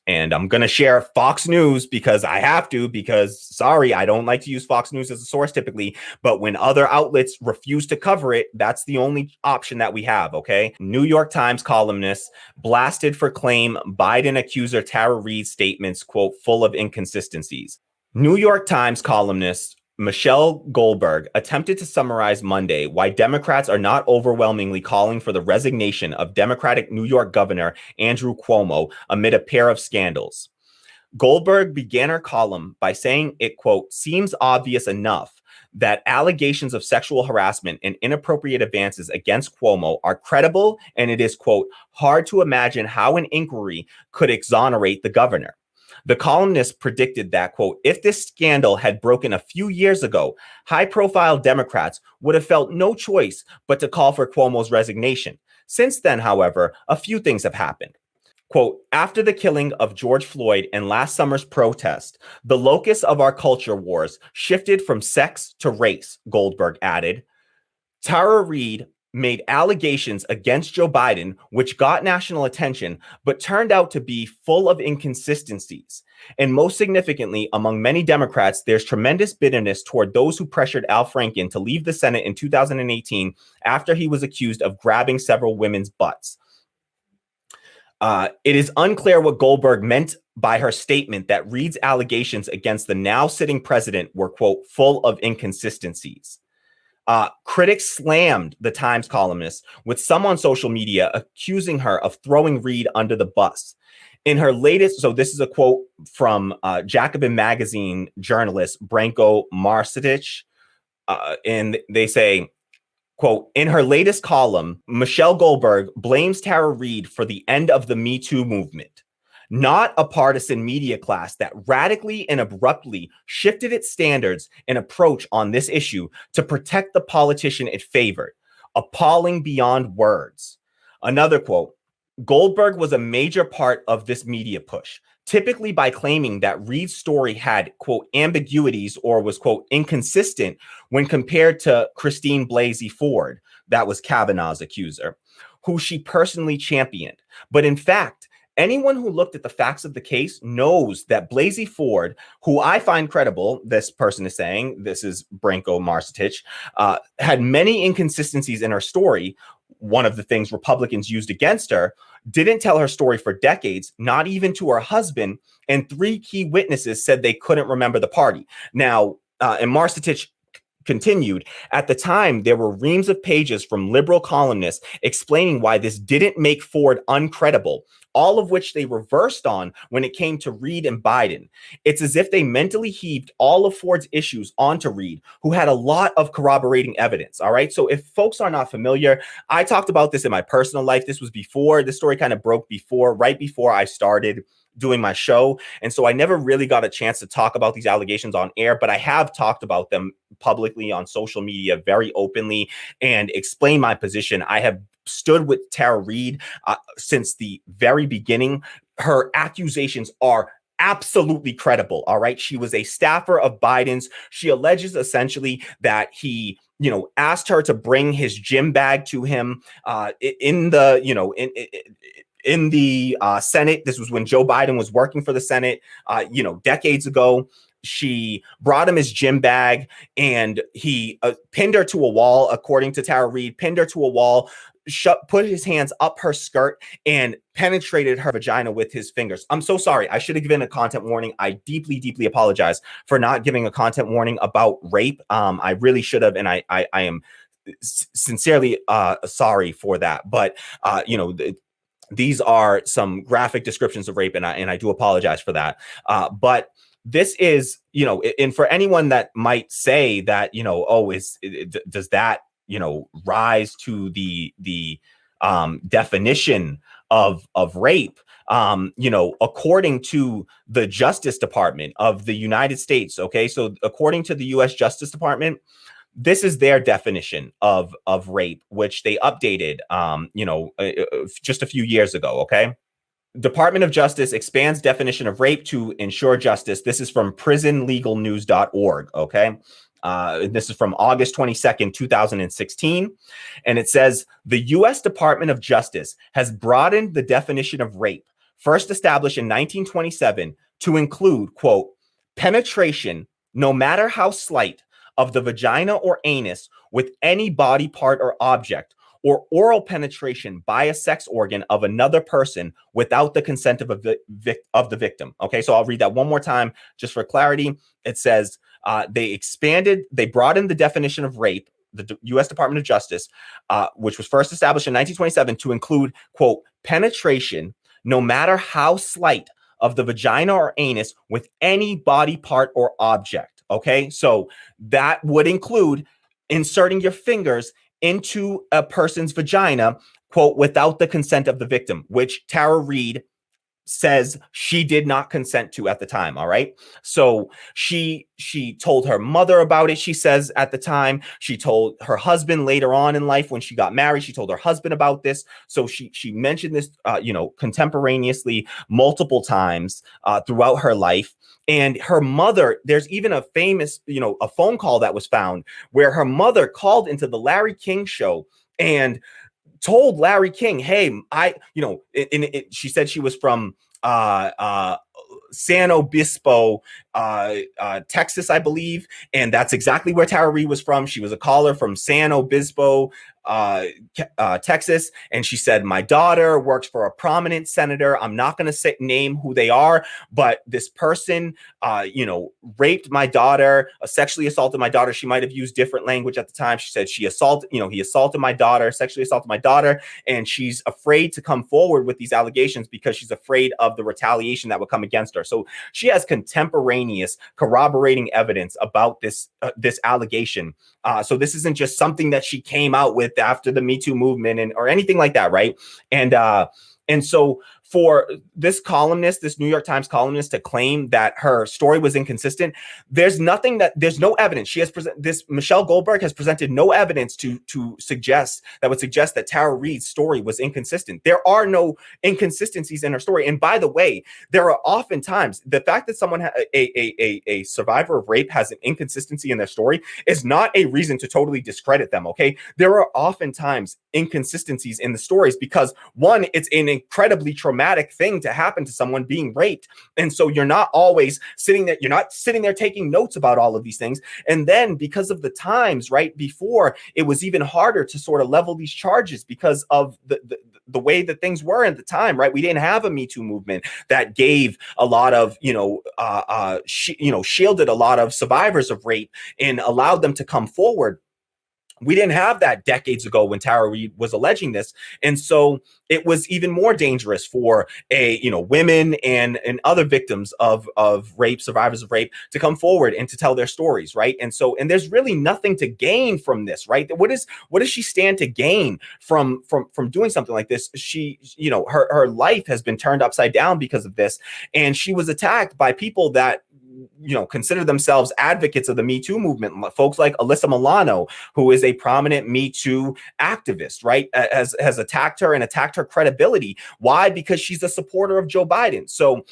And I'm going to share Fox News because I have to, because sorry, I don't like to use Fox News as a source typically, but when other outlets refuse to cover it, that's the only option that we have, okay? New York Times columnist blasted for claim Biden accuser Tara Reade's statements, quote, full of inconsistencies. New York Times columnist Michelle Goldberg attempted to summarize Monday why Democrats are not overwhelmingly calling for the resignation of Democratic New York Governor Andrew Cuomo amid a pair of scandals. Goldberg began her column by saying it, quote, seems obvious enough that allegations of sexual harassment and inappropriate advances against Cuomo are credible, and it is, quote, hard to imagine how an inquiry could exonerate the governor. The columnist predicted that, quote, if this scandal had broken a few years ago, high-profile Democrats would have felt no choice but to call for Cuomo's resignation. Since then, however, a few things have happened. Quote, after the killing of George Floyd and last summer's protest, the locus of our culture wars shifted from sex to race, Goldberg added. Tara Reade made allegations against Joe Biden, which got national attention, but turned out to be full of inconsistencies. And most significantly, among many Democrats, there's tremendous bitterness toward those who pressured Al Franken to leave the Senate in 2018 after he was accused of grabbing several women's butts. It is unclear what Goldberg meant by her statement that Reade's allegations against the now sitting president were, quote, full of inconsistencies. Critics slammed the Times columnist, with some on social media accusing her of throwing Reade under the bus. In her latest, so this is a quote from Jacobin magazine journalist Branko Marcetic, and they say, quote, in her latest column, Michelle Goldberg blames Tara Reade for the end of the Me Too movement. Not a partisan media class that radically and abruptly shifted its standards and approach on this issue to protect the politician it favored. Appalling beyond words. Another quote, Goldberg was a major part of this media push, typically by claiming that Reade's story had, quote, ambiguities or was, quote, inconsistent when compared to Christine Blasey Ford, that was Kavanaugh's accuser, who she personally championed. But in fact, anyone who looked at the facts of the case knows that Blasey Ford, who I find credible, this person is saying, this is Branko Marcetic, had many inconsistencies in her story. One of the things Republicans used against her, didn't tell her story for decades, not even to her husband, and 3 key witnesses said they couldn't remember the party. Now, and Marcetic continued, at the time, there were reams of pages from liberal columnists explaining why this didn't make Ford uncredible, all of which they reversed on when it came to Reade and Biden. It's as if they mentally heaved all of Ford's issues onto Reade, who had a lot of corroborating evidence. All right. So if folks are not familiar, I talked about this in my personal life. This was before this story kind of broke right before I started doing my show. And so I never really got a chance to talk about these allegations on air, but I have talked about them publicly on social media very openly and explained my position. I have stood with Tara Reade since the very beginning. Her accusations are absolutely credible. All right. She was a staffer of Biden's. She alleges essentially that he, asked her to bring his gym bag to him in the Senate. This was when Joe Biden was working for the Senate, decades ago. She brought him his gym bag and he pinned her to a wall, according to Tara Reade, pinned her to a wall, put his hands up her skirt and penetrated her vagina with his fingers. I'm so sorry. I should have given a content warning. I deeply, deeply apologize for not giving a content warning about rape. I really should have. And I am sincerely sorry for that. But, these are some graphic descriptions of rape, and I do apologize for that. But this is, and for anyone that might say that, does that, rise to the definition of rape? According to the Justice Department of the United States. Okay, so according to the U.S. Justice Department, this is their definition of rape, which they updated, just a few years ago. OK, Department of Justice expands definition of rape to ensure justice. This is from prisonlegalnews.org. OK, this is from August 22nd, 2016. And it says the U.S. Department of Justice has broadened the definition of rape first established in 1927 to include, quote, penetration, no matter how slight, of the vagina or anus with any body part or object, or oral penetration by a sex organ of another person without the consent of the victim. Okay, so I'll read that one more time just for clarity. It says they broadened the definition of rape, the U.S. Department of Justice, which was first established in 1927 to include, quote, penetration, no matter how slight, of the vagina or anus with any body part or object. Okay, so that would include inserting your fingers into a person's vagina, quote, without the consent of the victim, which Tara Reade says she did not consent to at the time. All right. So she told her mother about it. She says at the time, she told her husband later on in life when she got married, she told her husband about this. So she mentioned this, contemporaneously multiple times throughout her life. And her mother, there's even a famous, a phone call that was found where her mother called into the Larry King show and told Larry King, hey, she said she was from San Obispo, Texas, I believe. And that's exactly where Tara Reade was from. She was a caller from San Obispo, Texas. And she said, my daughter works for a prominent senator. I'm not going to name who they are, but this person, raped my daughter, sexually assaulted my daughter. She might have used different language at the time. She said he assaulted my daughter, sexually assaulted my daughter. And she's afraid to come forward with these allegations because she's afraid of the retaliation that would come against her. So she has contemporaneous corroborating evidence about this allegation. So this isn't just something that she came out with after the Me Too movement or anything like that, right? And so for this New York Times columnist to claim that her story was inconsistent, there's no evidence. Michelle Goldberg has presented no evidence to suggest that Tara Reade's story was inconsistent. There are no inconsistencies in her story. And by the way, there are oftentimes the fact that someone, a survivor of rape, has an inconsistency in their story is not a reason to totally discredit them. Okay. There are oftentimes inconsistencies in the stories because one, it's an incredibly traumatic thing to happen to someone being raped. And so you're not always sitting there taking notes about all of these things. And then because of the times right before, it was even harder to sort of level these charges because of the way that things were at the time, right? We didn't have a Me Too movement that gave a lot of, shielded a lot of survivors of rape and allowed them to come forward. We didn't have that decades ago when Tara Reade was alleging this. And so it was even more dangerous for women and other victims of rape, survivors of rape, to come forward and to tell their stories, right? And there's really nothing to gain from this, right? What does she stand to gain from doing something like this? She, her life has been turned upside down because of this. And she was attacked by people that consider themselves advocates of the Me Too movement. Folks like Alyssa Milano, who is a prominent Me Too activist, right, has attacked her and attacked her credibility. Why? Because she's a supporter of Joe Biden. So,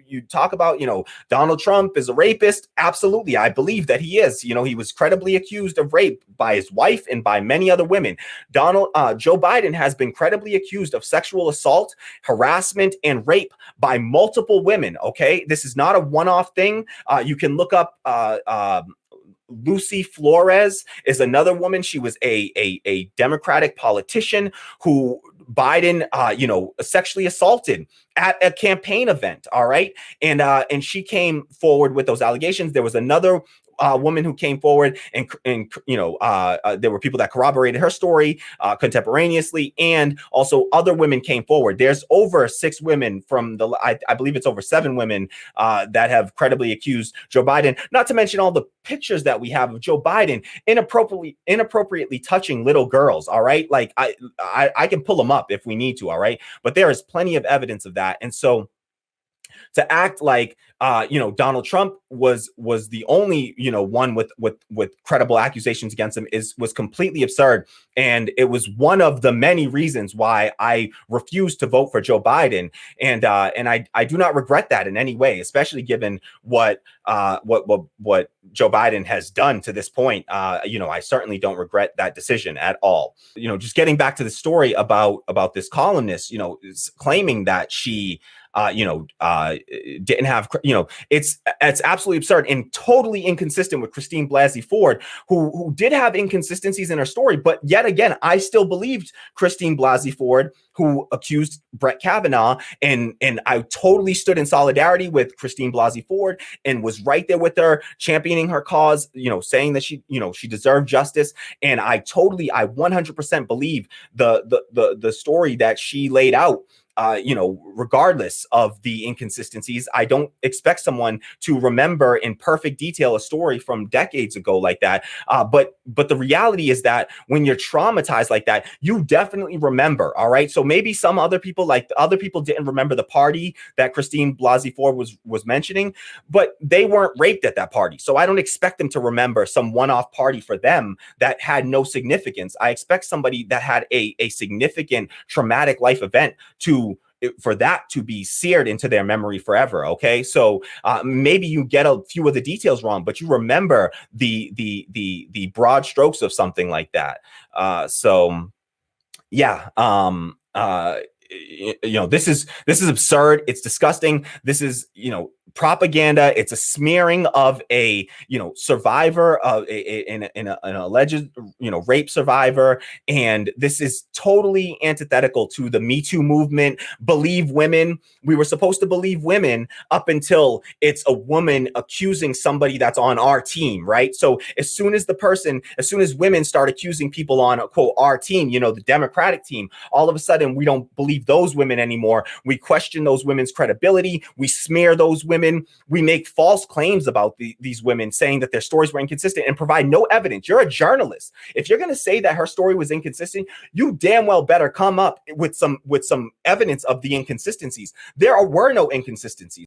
you talk about, Donald Trump is a rapist. Absolutely. I believe that he is. He was credibly accused of rape by his wife and by many other women. Joe Biden has been credibly accused of sexual assault, harassment, and rape by multiple women. Okay. This is not a one-off thing. You can look up, Lucy Flores is another woman. She was a Democratic politician who Biden, sexually assaulted at a campaign event. All right. And she came forward with those allegations. There was another woman who came forward and there were people that corroborated her story contemporaneously, and also other women came forward. There's over 6 women from I believe it's over 7 women that have credibly accused Joe Biden, not to mention all the pictures that we have of Joe Biden inappropriately touching little girls. All right. Like I can pull them up if we need to. All right. But there is plenty of evidence of that. And so to act like Donald Trump was the only one with credible accusations against him was completely absurd, and it was one of the many reasons why I refused to vote for Joe Biden, and I do not regret that in any way, especially given what Joe Biden has done to this point. I certainly don't regret that decision at all. Just getting back to the story about this columnist, claiming that she didn't have, it's absolutely absurd and totally inconsistent with Christine Blasey Ford, who did have inconsistencies in her story. But yet again, I still believed Christine Blasey Ford, who accused Brett Kavanaugh, and I totally stood in solidarity with Christine Blasey Ford and was right there with her, championing her cause, saying that she deserved justice. And I 100% believe the story that she laid out. Regardless of the inconsistencies, I don't expect someone to remember in perfect detail a story from decades ago like that. But the reality is that when you're traumatized like that, you definitely remember. All right. So maybe some other people didn't remember the party that Christine Blasey Ford was mentioning, but they weren't raped at that party. So I don't expect them to remember some one-off party for them that had no significance. I expect somebody that had a significant traumatic life event for that to be seared into their memory forever. Okay. So maybe you get a few of the details wrong, but you remember the broad strokes of something like that. This is absurd. It's disgusting. This is, propaganda. It's a smearing of a, survivor of an alleged, rape survivor. And this is totally antithetical to the Me Too movement. Believe women. We were supposed to believe women up until it's a woman accusing somebody that's on our team, right? So as soon as women start accusing people on, quote, our team, the Democratic team, all of a sudden we don't believe those women anymore. We question those women's credibility. We smear those women. We make false claims about these women, saying that their stories were inconsistent and provide no evidence. You're a journalist. If you're going to say that her story was inconsistent, you damn well better come up with some evidence of the inconsistencies. There were no inconsistencies.